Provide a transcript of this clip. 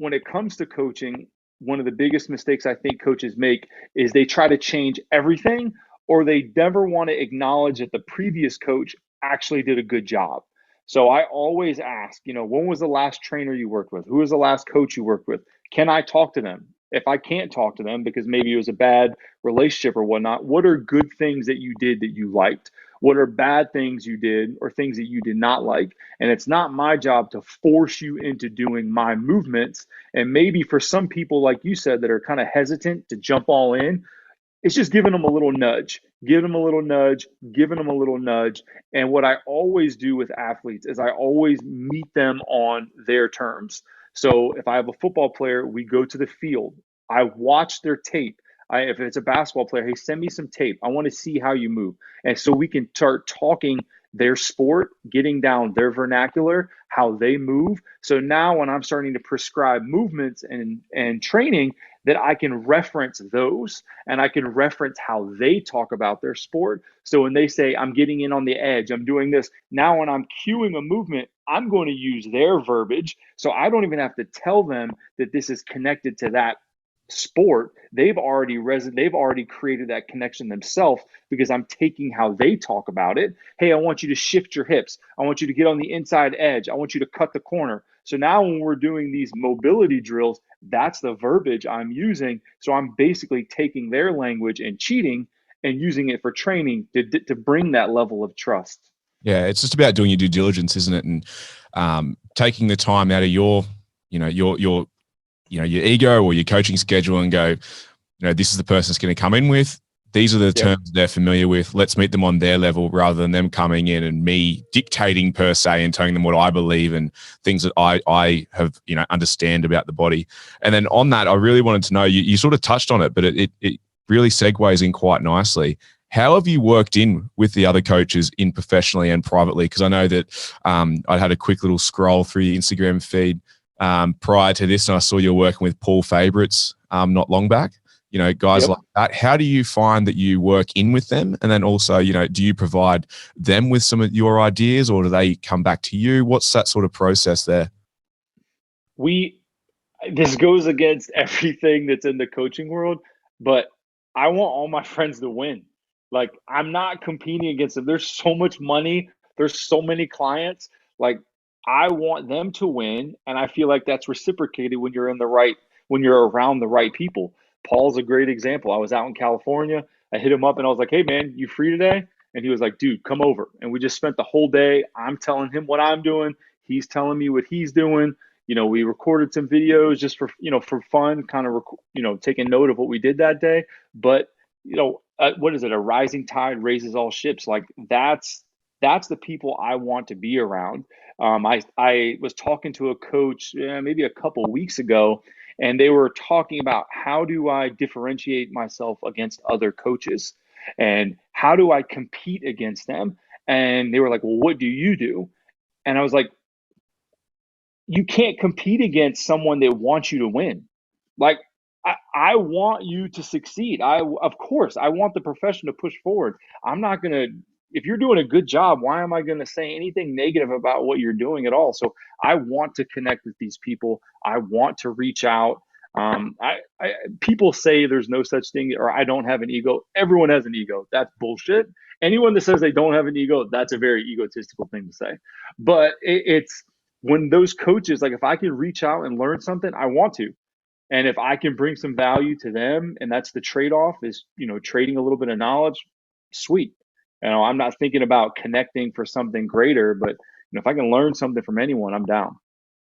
when it comes to coaching, one of the biggest mistakes I think coaches make is they try to change everything, or they never want to acknowledge that the previous coach actually did a good job. So I always ask, when was the last trainer you worked with? Who was the last coach you worked with? Can I talk to them? If I can't talk to them because maybe it was a bad relationship or whatnot, what are good things that you did that you liked? What are bad things you did or things that you did not like? And it's not my job to force you into doing my movements. And maybe for some people, like you said, that are kind of hesitant to jump all in, it's just giving them a little nudge, giving them a little nudge, giving them a little nudge. And what I always do with athletes is I always meet them on their terms. So if I have a football player, we go to the field. I watch their tape. If it's a basketball player, hey, send me some tape. I want to see how you move. And so we can start talking their sport, getting down their vernacular, how they move. So now when I'm starting to prescribe movements and training, that I can reference those and I can reference how they talk about their sport. So when they say, I'm getting in on the edge, I'm doing this, now when I'm cueing a movement, I'm going to use their verbiage. So I don't even have to tell them that this is connected to that sport. They've already created that connection themselves because I'm taking how they talk about it. Hey, I want you to shift your hips. I want you to get on the inside edge. I want you to cut the corner. So now when we're doing these mobility drills, that's the verbiage I'm using. So I'm basically taking their language and cheating and using it for training to bring that level of trust. Yeah, it's just about doing your due diligence, isn't it? And taking the time out of your ego or your coaching schedule and go, this is the person that's going to come in with. These are the terms they're familiar with. Let's meet them on their level rather than them coming in and me dictating per se and telling them what I believe and things that I have, understand about the body. And then on that, I really wanted to know, you sort of touched on it, but it really segues in quite nicely. How have you worked in with the other coaches in professionally and privately? Because I know that I had a quick little scroll through your Instagram feed prior to this, and I saw you were working with Paul Favourites not long back. Guys like that. How do you find that you work in with them? And then also, do you provide them with some of your ideas or do they come back to you? What's that sort of process there? This goes against everything that's in the coaching world, but I want all my friends to win. Like, I'm not competing against them. There's so much money. There's so many clients. Like, I want them to win. And I feel like that's reciprocated when when you're around the right people. Paul's a great example. I was out in California. I hit him up and I was like, hey, man, you free today? And he was like, dude, come over. And we just spent the whole day. I'm telling him what I'm doing. He's telling me what he's doing. We recorded some videos just for fun, kind of, taking note of what we did that day. But, what is it? A rising tide raises all ships. Like that's the people I want to be around. I was talking to a coach maybe a couple weeks ago, and they were talking about how do I differentiate myself against other coaches and how do I compete against them? And they were like, well, what do you do? And I was like, you can't compete against someone that wants you to win. Like, I want you to succeed. Of course, I want the profession to push forward. I'm not going to, if you're doing a good job, why am I going to say anything negative about what you're doing at all? So I want to connect with these people. I want to reach out. People say there's no such thing, or I don't have an ego. Everyone has an ego. That's bullshit. Anyone that says they don't have an ego, that's a very egotistical thing to say. But it's when those coaches, like if I can reach out and learn something, I want to. And if I can bring some value to them, and that's the trade-off is, trading a little bit of knowledge, sweet. I'm not thinking about connecting for something greater, but if I can learn something from anyone, I'm down.